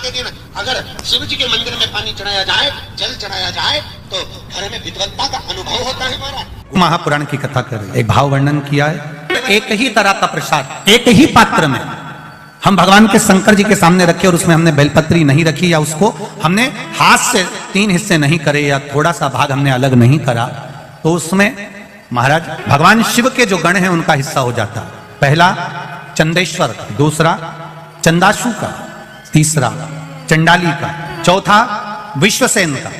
के दिन अगर शिव जी के मंदिर में पानी चढ़ाया जाए, जल चढ़ाया जाए, तो घर में विद्वत्ता का अनुभव होता है महाराज। महापुराण की कथा कर रहे, एक भाव वर्णन किया है। एक ही तरह का प्रसाद एक ही पात्र में हम भगवान के शंकर जी के सामने रखे और उसमें हमने बेलपत्री नहीं रखी, या उसको हमने हाथ से 3 हिस्से नहीं करे, या थोड़ा सा भाग हमने अलग नहीं करा, तो उसमें महाराज भगवान शिव के जो गण हैं उनका हिस्सा हो जाता। पहला चंदेश्वर, दूसरा चंदाशु का, तीसरा चंडाली का, चौथा विश्वसेन का,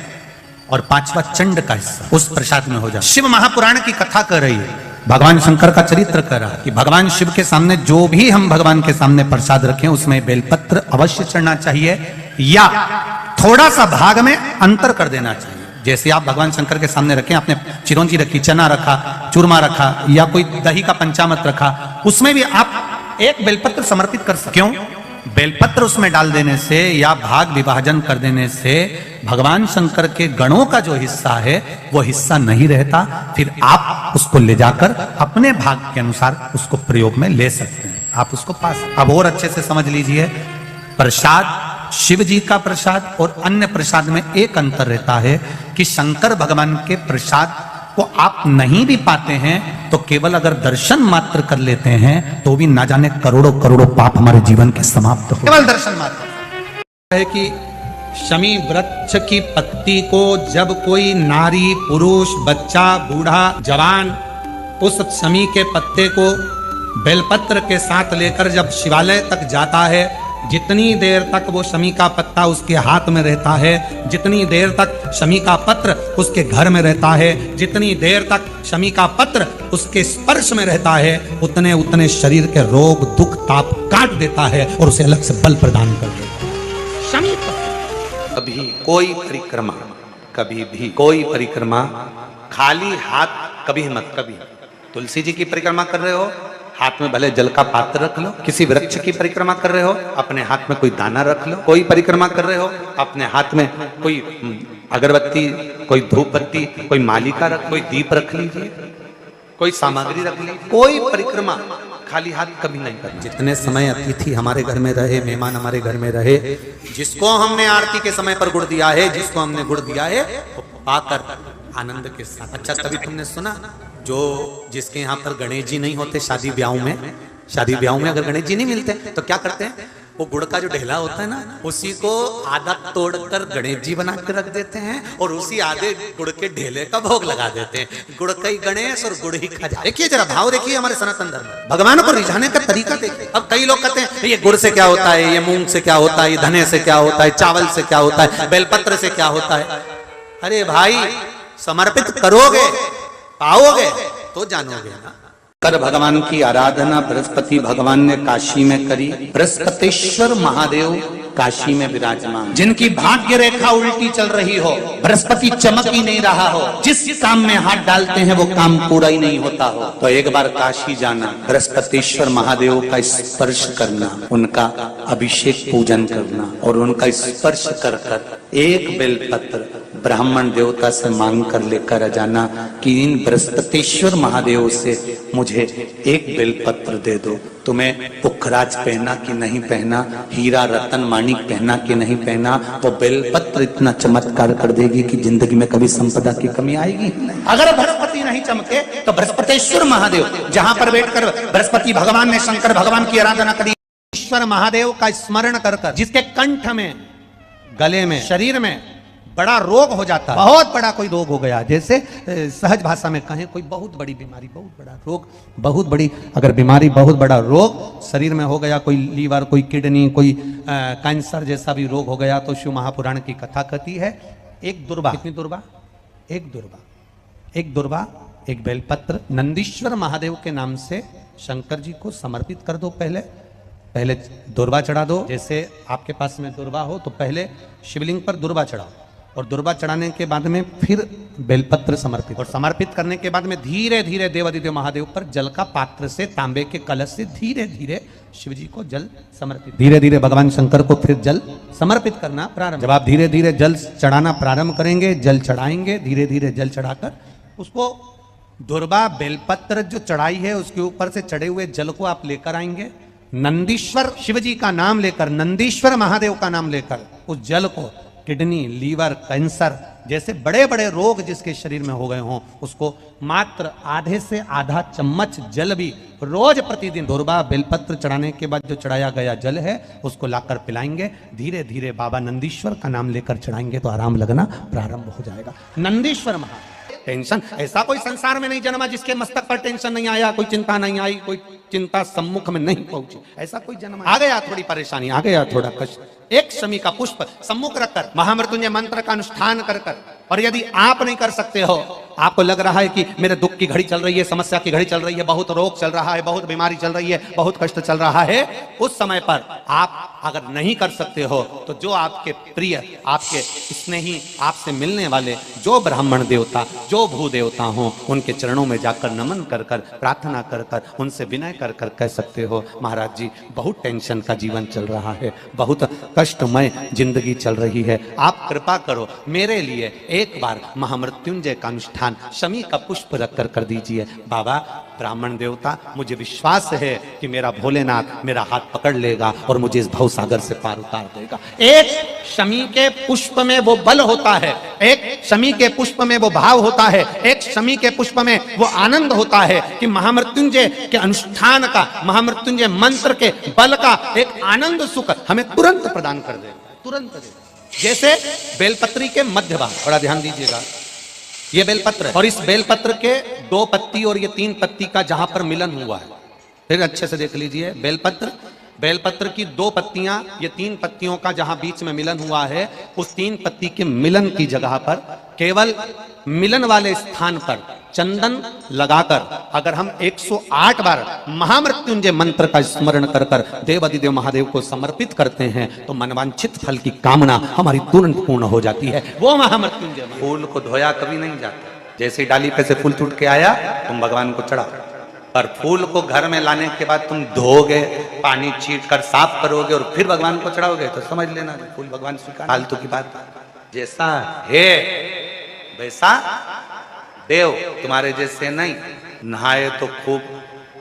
और 5वां चंड का हिस्सा उस प्रसाद में हो जाता। शिव महापुराण की कथा कर रही है, भगवान शंकर का चरित्र कर रहा है कि भगवान शिव के सामने जो भी हम भगवान के सामने प्रसाद रखें उसमें बेलपत्र अवश्य चढ़ना चाहिए, या थोड़ा सा भाग में अंतर कर देना चाहिए। जैसे आप भगवान शंकर के सामने रखें, आपने चिरौंजी रखी, चना रखा, चूरमा रखा, या कोई दही का पंचामृत रखा, उसमें भी आप एक बेलपत्र समर्पित कर सकते। क्यों? बेलपत्र उसमें डाल देने से या भाग विभाजन कर देने से भगवान शंकर के गणों का जो हिस्सा है वो हिस्सा नहीं रहता, फिर आप उसको ले जाकर अपने भाग के अनुसार उसको प्रयोग में ले सकते हैं, आप उसको पास। अब और अच्छे से समझ लीजिए, प्रसाद शिव जी का प्रसाद और अन्य प्रसाद में एक अंतर रहता है कि शंकर भगवान के प्रसाद को आप नहीं भी पाते हैं तो केवल अगर दर्शन मात्र कर लेते हैं तो भी ना जाने करोड़ों करोड़ों पाप हमारे जीवन के समाप्त हो। केवल दर्शन मात्र है कि शमी वृक्ष की पत्ती को जब कोई नारी, पुरुष, बच्चा, बूढ़ा, जवान उस शमी के पत्ते को बेलपत्र के साथ लेकर जब शिवालय तक जाता है, जितनी देर तक वो शमी का पत्ता उसके हाथ में रहता है, जितनी देर तक शमी का पत्र उसके घर में रहता है, जितनी देर तक शमी का पत्र उसके स्पर्श में रहता है, उतने उतने शरीर के रोग, दुख, ताप काट देता है और उसे अलग से बल प्रदान कर देता है। शमी पत्र। कभी कोई परिक्रमा, कभी भी कोई परिक्रमा खाली हाथ कभी मत। कभी तुलसी जी की परिक्रमा कर रहे हो, हाथ में भले जल का पात्र रख लो। किसी वृक्ष की परिक्रमा कर रहे हो, अपने हाथ में कोई दाना रख लो। कोई परिक्रमा कर रहे हो, अपने हाथ में कोई अगरबत्ती, कोई धूप बत्ती, कोई मालिका रख, कोई दीप रख लीजिए, कोई सामग्री रख लीजिए। कोई परिक्रमा खाली हाथ कभी नहीं करना। जितने समय अतिथि हमारे घर में रहे, मेहमान हमारे घर में रहे, जिसको हमने आरती के समय पर गुड़ दिया है, जिसको हमने गुड़ दिया है, वो पाकर आनंद के साथ। अच्छा, कभी तुमने सुना जो जिसके यहाँ पर गणेश जी नहीं होते, शादी ब्याह में अगर गणेश जी नहीं मिलते तो क्या करते हैं, वो गुड़ का जो ढेला होता है ना, उसी को आधा तोड़कर गणेश जी बना के रख देते हैं और उसी आधे गुड़ के ढेले का भोग लगा देते हैं। गुड़ का ही गणेश और गुड़ ही खजा। देखिए जरा भाव देखिए हमारे सनातन धर्म में, भगवान को रिझाने का तरीका देखिए। अब कई लोग कहते हैं ये गुड़ से क्या होता है, ये मूंग से क्या होता है, ये धने से क्या होता है, चावल से क्या होता है, बेलपत्र से क्या होता है। अरे भाई, समर्पित करोगे, पाओगे तो जानोगे ना। कर भगवान की आराधना बृहस्पति भगवान ने काशी में करी। बृहस्पतिश्वर महादेव काशी में विराजमान, जिनकी भाग्य रेखा उल्टी चल रही हो, बृहस्पति चमक ही नहीं रहा हो, जिस काम में हाथ डालते हैं वो काम पूरा ही नहीं होता हो, तो एक बार काशी जाना, बृहस्पतिश्वर महादेव का स्पर्श करना, उनका अभिषेक पूजन करना और उनका स्पर्श कर कर एक बेलपत्र ब्राह्मण देवता से मांग कर लेकर जाना कि इन बृहस्पतिश्वर महादेव से मुझे एक बेलपत्र दे दो। तुम्हें पुखराज पहना कि नहीं पहना, हीरा रतन माणिक पहना कि नहीं पहना, वो बेलपत्र इतना चमत्कार कर देगी कि जिंदगी में कभी संपदा की कमी आएगी नहीं। अगर बृहस्पति नहीं चमके तो बृहस्पतिश्वर महादेव, जहां पर बैठकर बृहस्पति भगवान ने शंकर भगवान की आराधना करी, ईश्वर महादेव का स्मरण कर कर, जिसके कंठ में, गले में, शरीर में बड़ा रोग हो जाता है, बहुत बड़ा कोई रोग हो गया, जैसे सहज भाषा में कहें कोई बहुत बड़ी बीमारी, बहुत बड़ा रोग, बहुत बड़ी अगर बीमारी, बहुत बड़ा रोग शरीर में हो गया, कोई लीवर, कोई किडनी, कोई कैंसर जैसा भी रोग हो गया, तो शिव महापुराण की कथा कहती है एक दुर्वा, कितनी दुर्वा, एक दुर्वा, एक बेलपत्र नंदीश्वर महादेव के नाम से शंकर जी को समर्पित कर दो। पहले दुर्वा चढ़ा दो। जैसे आपके पास में दुर्वा हो तो पहले शिवलिंग पर दुर्वा चढ़ाओ और दुर्वा चढ़ाने के बाद में फिर बेलपत्र समर्पित, और समर्पित करने के बाद में धीरे धीरे देवादिदेव महादेव पर जल का पात्र से, तांबे के कलश से धीरे धीरे शिव जी को जल समर्पित, धीरे धीरे भगवान शंकर को फिर जल समर्पित करना प्रारंभ। जब आप धीरे धीरे जल चढ़ाना प्रारंभ करेंगे, जल चढ़ाएंगे, धीरे धीरे जल चढ़ाकर उसको दुर्वा बेलपत्र जो चढ़ाई है उसके ऊपर से चढ़े हुए जल को आप लेकर आएंगे, नंदीश्वर शिव जी का नाम लेकर, नंदीश्वर महादेव का नाम लेकर उस जल को किडनी, लीवर, कैंसर जैसे बड़े बड़े रोग जिसके शरीर में हो गए हों, उसको मात्र आधे से आधा चम्मच जल भी रोज प्रतिदिन दुर्बा बेलपत्र चढ़ाने के बाद जो चढ़ाया गया जल है उसको लाकर पिलाएंगे। धीरे धीरे बाबा नंदीश्वर का नाम लेकर चढ़ाएंगे तो आराम लगना प्रारंभ हो जाएगा। नंदीश्वर महादेव। टेंशन ऐसा कोई संसार में नहीं जन्मा जिसके मस्तक पर टेंशन नहीं आया, कोई चिंता नहीं आई, कोई चिंता सम्मुख में नहीं पहुंची। ऐसा कोई जन्म आ गया थोड़ी परेशानी, आ गया थोड़ा कष्ट, एक शमी का पुष्प सम्मुख रखकर महामृत्युंजय मंत्र का अनुष्ठान कर कर, और यदि आप नहीं कर सकते हो, आपको लग रहा है कि मेरे दुख की घड़ी चल रही है, समस्या की घड़ी चल रही है, बहुत रोग चल रहा है, बहुत बीमारी चल रही है, बहुत कष्ट चल रहा है, उस समय पर आप अगर नहीं कर सकते हो तो जो आपके प्रिय, आपके स्नेही, आपसे मिलने वाले जो ब्राह्मण देवता, जो भू देवता हो, उनके चरणों में जाकर नमन कर कर, प्रार्थना कर कर, उनसे विनय कर कर कह सकते हो, महाराज जी बहुत टेंशन का जीवन चल रहा है, बहुत कष्टमय जिंदगी चल रही है, आप कृपा करो मेरे लिए एक बार महामृत्युंजय का अनुष्ठान शमी का पुष्प रखकर कर दीजिए। बाबा ब्राह्मण देवता, मुझे विश्वास है कि मेरा भोलेनाथ मेरा हाथ पकड़ लेगा और मुझे इस भव सागर से पार उतार देगा। एक शमी के पुष्प में वो बल होता है, एक शमी के पुष्प में वो भाव होता है, एक शमी के पुष्प में वो आनंद होता है कि महामृत्युंजय के अनुष्ठान का, महामृत्युंजय मंत्र के बल का एक आनंद सुख हमें तुरंत प्रदान कर देगा, तुरंत देगा। जैसे बेलपत्री के मध्य भाग, बड़ा ध्यान दीजिएगा, ये बेलपत्र है और इस बेलपत्र के 2 पत्ती और ये 3 पत्ती का जहां पर मिलन हुआ है, फिर अच्छे से देख लीजिए, बेलपत्र की 2 पत्तियां, ये 3 पत्तियों का जहां बीच में मिलन हुआ है, उस 3 पत्ती के मिलन की जगह पर केवल मिलन वाले स्थान पर चंदन लगाकर अगर हम 108 बार महामृत्युंजय मंत्र का स्मरण कर कर देवाधिदेव महादेव को समर्पित करते हैं तो मनवांछित फल की कामना हमारी तुरंत पूर्ण हो जाती है। वो महामृत्युंजय फूल को धोया कभी नहीं जाता, जैसे डाली पे से फूल टूट के आया तुम भगवान को चढ़ाओ, पर फूल को घर में लाने के बाद तुम धोगे, पानी छीट कर साफ करोगे और फिर भगवान को चढ़ाओगे तो समझ लेना फूल भगवान स्वीकार। फालतू की बात, जैसा है वैसा देव, तुम्हारे जैसे नहीं। नहाए तो खूब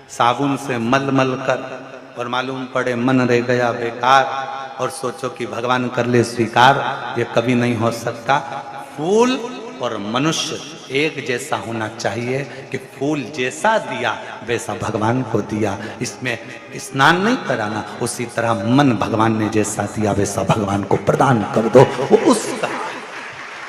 साबुन से मल मल कर और मालूम पड़े मन रह गया बेकार और सोचो कि भगवान कर ले स्वीकार, ये कभी नहीं हो सकता। फूल और मनुष्य एक जैसा होना चाहिए कि फूल जैसा दिया वैसा भगवान को दिया, इसमें स्नान नहीं कराना, उसी तरह मन भगवान ने जैसा दिया वैसा भगवान को प्रदान कर दो, वो उसका,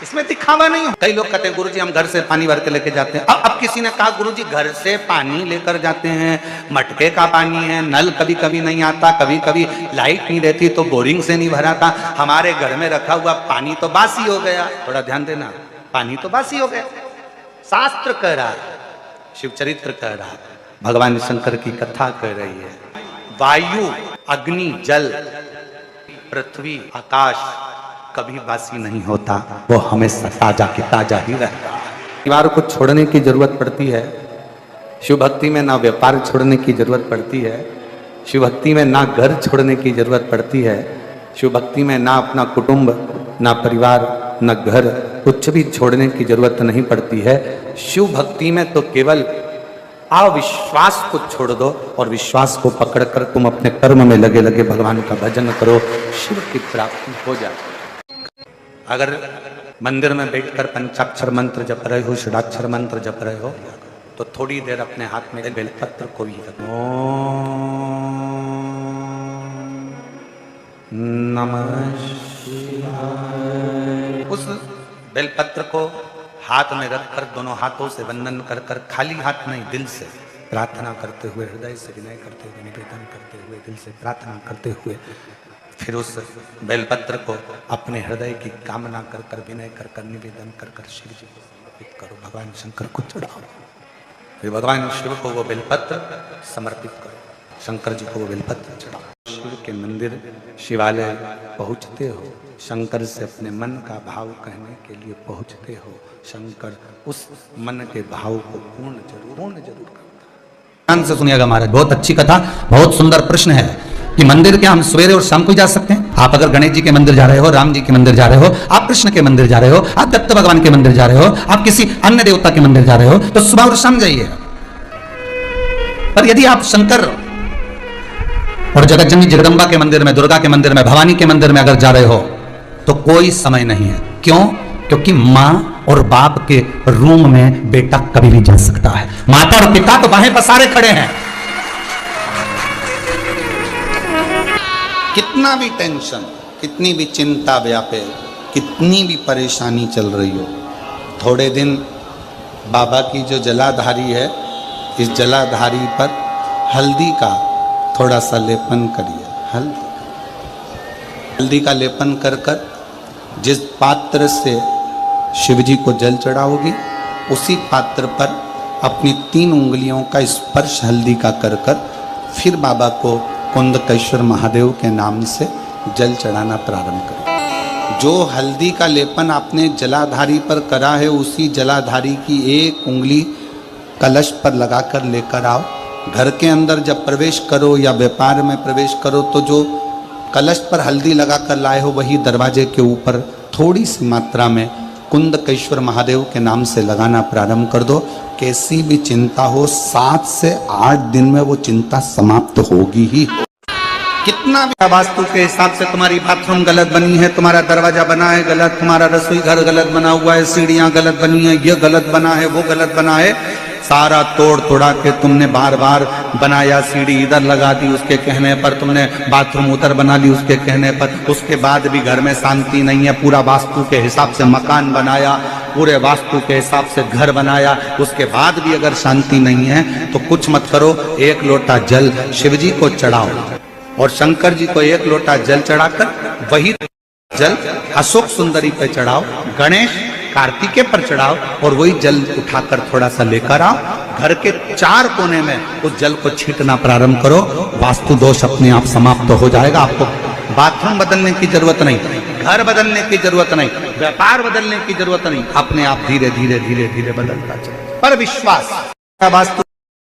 इसमें दिखावा नहीं हो। कई लोग कहते हैं गुरुजी हम घर से पानी भर के लेके जाते हैं। अब किसी ने कहा गुरुजी घर से पानी लेकर जाते हैं, मटके का पानी है, नल कभी कभी नहीं आता, कभी कभी लाइट नहीं रहती तो बोरिंग से नहीं भराता, हमारे घर में रखा हुआ पानी तो बासी हो गया। थोड़ा ध्यान देना, पानी तो बासी हो गया। शास्त्र कह रहा है, शिव चरित्र कह रहा है, भगवान शंकर की कथा कह रही है, वायु, अग्नि, जल, पृथ्वी, आकाश कभी बासी नहीं होता, वो हमेशा ताजा की ताजा ही रहता है। परिवार को छोड़ने की जरूरत पड़ती है, शिव भक्ति में ना व्यापार छोड़ने की जरूरत पड़ती है, शिव भक्ति में ना घर छोड़ने की जरूरत पड़ती है, शिव भक्ति में ना अपना कुटुंब, ना परिवार, ना घर, कुछ भी छोड़ने की जरूरत नहीं पड़ती है। शिव भक्ति में तो केवल अविश्वास को छोड़ दो और विश्वास को पकड़कर तुम अपने कर्म में लगे लगे भगवान का भजन करो, शिव की प्राप्ति हो जाती है। अगर मंदिर में बैठकर पंचाक्षर मंत्र जप रहे हो, षडाक्षर मंत्र जप रहे हो, तो थोड़ी देर अपने हाथ में बेलपत्र को भी रखो। नमः शिवाय। उस बेलपत्र को हाथ में रखकर दोनों हाथों से वंदन कर कर, खाली हाथ नहीं, दिल से प्रार्थना करते हुए, हृदय से विनय करते हुए, निवेदन करते हुए, दिल से प्रार्थना करते हुए, फिर उस बेलपत्र को अपने हृदय की कामना कर कर, विनय कर कर, निवेदन कर कर शिव जी को समर्पित करो, भगवान शंकर को चढ़ाओ। फिर भगवान शिव को वो बेलपत्र समर्पित करो, शंकर जी को वो बेलपत्र चढ़ाओ। शिव के मंदिर, शिवालय पहुँचते हो, शंकर से अपने मन का भाव कहने के लिए पहुँचते हो, शंकर उस मन के भाव को पूर्ण जरूर करता है। ध्यान से सुनिएगा महाराज, बहुत अच्छी कथा, बहुत सुंदर प्रश्न है कि मंदिर क्या हम सवेरे और शाम को जा सकते हैं? आप अगर गणेश जी के मंदिर जा रहे हो, राम जी के मंदिर जा रहे हो, आप कृष्ण के मंदिर जा रहे हो, आप दत्त भगवान के मंदिर जा रहे हो, आप किसी अन्य देवता के मंदिर जा रहे हो, तो सुबह और शाम जाइए। पर यदि आप शंकर और जगत जननी जगदम्बा के मंदिर में, दुर्गा के मंदिर में, भवानी के मंदिर में अगर जा रहे हो तो कोई समय नहीं है। क्यों? क्योंकि माँ और बाप के रूम में बेटा कभी भी जा सकता है। माता और पिता तो बाहें पसारे खड़े हैं। कितना भी टेंशन, कितनी भी चिंता व्यापे, कितनी भी परेशानी चल रही हो, थोड़े दिन बाबा की जो जलाधारी है, इस जलाधारी पर हल्दी का थोड़ा सा लेपन करिए। हल्दी का लेपन कर कर जिस पात्र से शिवजी को जल चढ़ाओगी, उसी पात्र पर अपनी 3 उंगलियों का स्पर्श हल्दी का कर कर फिर बाबा को कुंदकेश्वर महादेव के नाम से जल चढ़ाना प्रारंभ करें। जो हल्दी का लेपन आपने जलाधारी पर करा है, उसी जलाधारी की 1 उंगली कलश पर लगाकर लेकर आओ। घर के अंदर जब प्रवेश करो या व्यापार में प्रवेश करो तो जो कलश पर हल्दी लगाकर लाए हो, वही दरवाजे के ऊपर थोड़ी सी मात्रा में कुंदकेश्वर महादेव के नाम से लगाना प्रारंभ कर दो। कैसी भी चिंता हो, 7 से 8 दिन में वो चिंता समाप्त होगी ही। कितना भी वास्तु के हिसाब से तुम्हारी बाथरूम गलत बनी है, तुम्हारा दरवाजा बना है गलत, तुम्हारा रसोई घर गलत बना हुआ है, सीढ़ियां गलत बनी है, ये गलत बना है, वो गलत बना है, सारा तोड़ तोड़ा के तुमने बार बार बनाया। सीढ़ी इधर लगा दी उसके कहने पर, तुमने बाथरूम उधर बना ली उसके कहने पर, उसके बाद भी घर में शांति नहीं है। पूरा वास्तु के हिसाब से मकान बनाया, पूरे वास्तु के हिसाब से घर बनाया, उसके बाद भी अगर शांति नहीं है तो कुछ मत करो, 1 लोटा जल शिवजी को चढ़ाओ और शंकर जी को 1 लोटा जल चढ़ाकर वही जल अशोक सुंदरी पे चढ़ाओ, गणेश कार्तिकेय पर चढ़ाओ और वही जल उठाकर थोड़ा सा लेकर आओ। घर के 4 कोने में उस जल को छींटना प्रारंभ करो। वास्तु दोष अपने आप समाप्त हो जाएगा। आपको बाथरूम बदलने की जरूरत नहीं, घर बदलने की जरूरत नहीं, व्यापार बदलने की जरूरत नहीं, अपने आप धीरे धीरे धीरे धीरे बदलता चले। पर विश्वास, वास्तु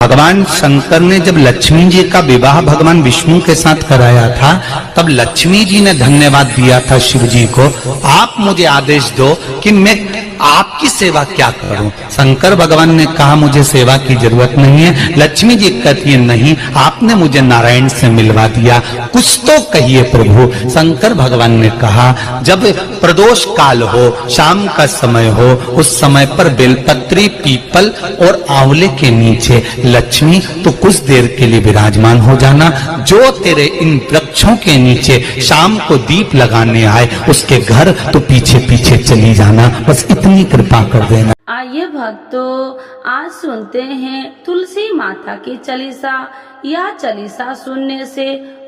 भगवान शंकर ने जब लक्ष्मी जी का विवाह भगवान विष्णु के साथ कराया था, तब लक्ष्मी जी ने धन्यवाद दिया था शिव जी को, आप मुझे आदेश दो कि मैं आपकी सेवा क्या करूं। शंकर भगवान ने कहा मुझे सेवा की जरूरत नहीं है। लक्ष्मी जी कहती है नहीं, आपने मुझे नारायण से मिलवा दिया, कुछ तो कहिए प्रभु। शंकर भगवान ने कहा जब प्रदोष काल हो, शाम का समय हो, उस समय पर बेलपत्री, पीपल और आंवले के नीचे लक्ष्मी तो कुछ देर के लिए विराजमान हो जाना। जो तेरे इन वृक्षों के नीचे शाम को दीप लगाने आए, उसके घर तो पीछे पीछे चली जाना। बस इतनी कृपा कर देना। आइए भक्तों, आज सुनते हैं तुलसी माता की चालीसा। यह चालीसा सुनने से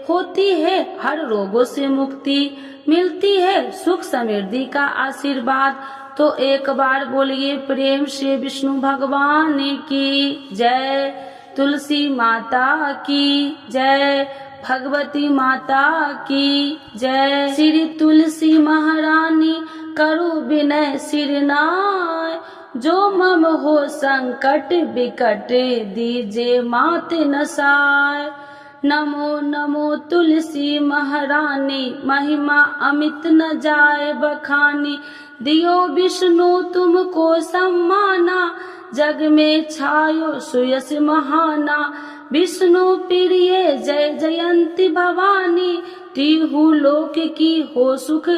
होती है हर रोगों से मुक्ति, मिलती है सुख समृद्धि का आशीर्वाद। तो एक बार बोलिए प्रेम से विष्णु भगवान की जय, तुलसी माता की जय, भगवती माता की जय। श्री तुलसी महारानी करु विनय सिरनाय, जो मम हो संकट विकट दीजे मात नसाय। नमो नमो तुलसी महारानी, महिमा अमित न जाए बखानी। दियो विष्णु तुमको सम्माना, जग में छायो सुयस महाना। विष्णु प्रिय जय जयंती भवानी, तिहु लोक की हो सुख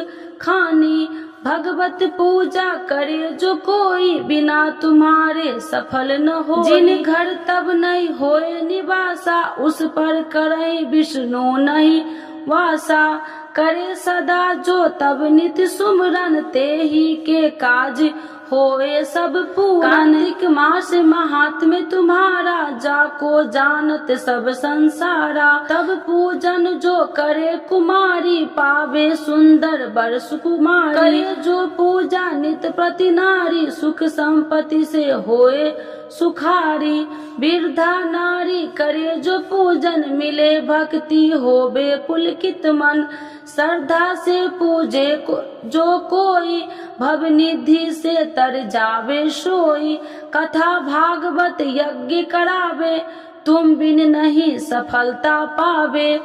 खानी। भगवत पूजा करे जो कोई, बिना तुम्हारे सफल न हो। जिन घर तब नहीं होए निवासा, उस पर करे विष्णु नहीं वासा। करे सदा जो तब नित सुमरन, ते ही के काज होए सब पूरन। कार्तिक मास महात्म्य तुम्हारा, जाको जानत सब संसारा। तब पूजन जो करे कुमारी, पावे सुंदर बर सुकुमारी। करे जो पूजा नित प्रति नारी, सुख संपत्ति से होए सुखारी। वृद्धा नारी करे जो पूजन, मिले भक्ति होवे पुलकित मन। श्रद्धा से पूजे जो कोई, भव निधि से तर जावे सोई। कथा भागवत यज्ञ करावे, तुम बिन नहीं सफलता पावे।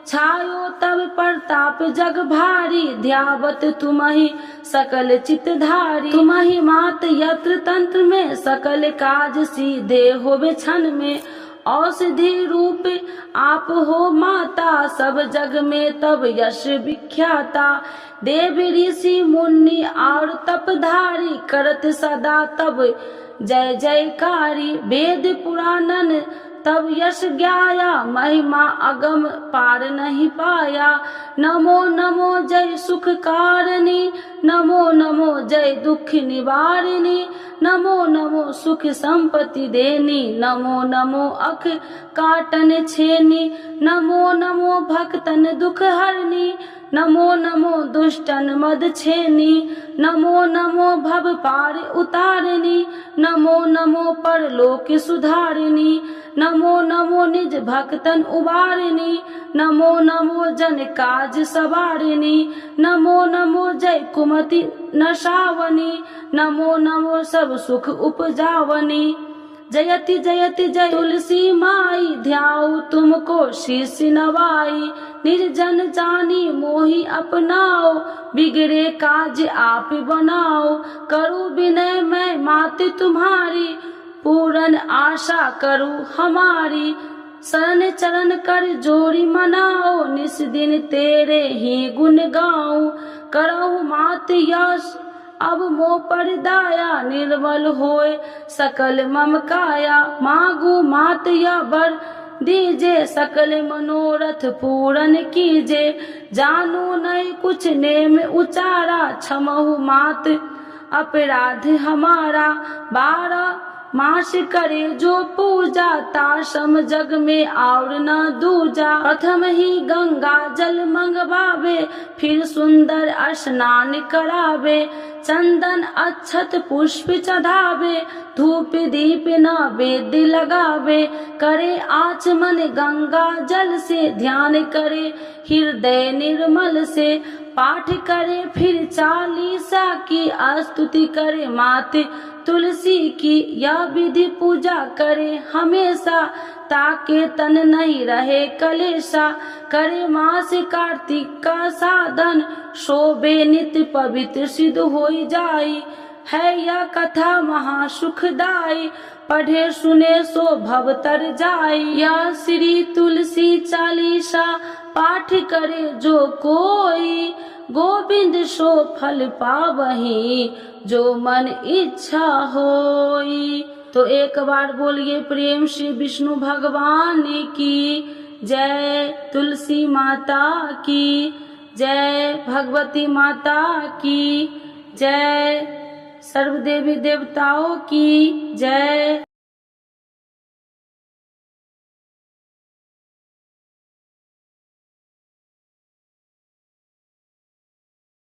छायो तब प्रताप जग भारी, ध्यावत तुम्हि सकल चितधारी। तुम्हि मात यत्र तंत्र में, सकल काज सीधे होवे क्षण में। औषधि रूप आप हो माता, सब जग में तब यश विख्याता। देव ऋषि मुनि और तपधारी, करत सदा तब जय जयकारी। वेद पुराणन तब यश ज्ञाया, महिमा अगम पार नहीं पाया। नमो नमो जय सुख कारिणी, नमो नमो जय दुख निवारिणी। नमो नमो सुख संपत्ति देनी, नमो नमो अख काटन छेनी। नमो नमो भक्तन दुख हरनी, नमो नमो दुष्टन मद छेनी। नमो नमो भव पार उतारिणी, नमो नमो परलोक सुधारिणी। नमो नमो निज भक्तन उबारिणी, नमो नमो जन काज सवारिणी। नमो नमो जय कुमति नशावनी, नमो नमो सब सुख उपजावनी। जयति जयति जय तुलसी माई, ध्याऊ तुमको शीश नवाई। निर्जन जानी मोहि अपनाओ, बिगड़े काज आप बनाओ। करूँ विनय मैं माते तुम्हारी, पूरन आशा करूँ हमारी। शरण चरण कर जोड़ी मनाओ, निस दिन तेरे ही गुण गाऊं। करहु मात यश अब मोह पर दाया, निर्मल होए सकल मम काया। मांगू मात या वर दीजे, सकल मनोरथ पूरन कीजे। जानू नहीं कुछ नेम उचारा, क्षमहु मात अपराध हमारा। 12 मास करे जो पूजा, ताशम जग में और न दूजा। प्रथम ही गंगा जल मंगवावे, फिर सुंदर स्नान करावे। चंदन अक्षत पुष्प चढ़ावे, धूप दीप नैवेद्य लगावे। करे आचमन गंगा जल से, ध्यान करे हृदय निर्मल से। पाठ करे फिर 40 की, स्तुति करे माते तुलसी की। यह विधि पूजा करे हमेशा, ताके तन नहीं रहे कलेशा। करे मास कार्तिक का साधन, शोभे नित्य पवित्र सिद्ध होई जाई। है यह कथा महासुखदाई, पढ़े सुने सो भव तर जाई। यह श्री तुलसी चालीसा, पाठ करे जो कोई। गोविंद सो फल पावही, जो मन इच्छा होई। तो एक बार बोलिए प्रेम से विष्णु भगवान की जय, तुलसी माता की जय, भगवती माता की जय, सर्वदेवी देवताओं की जय।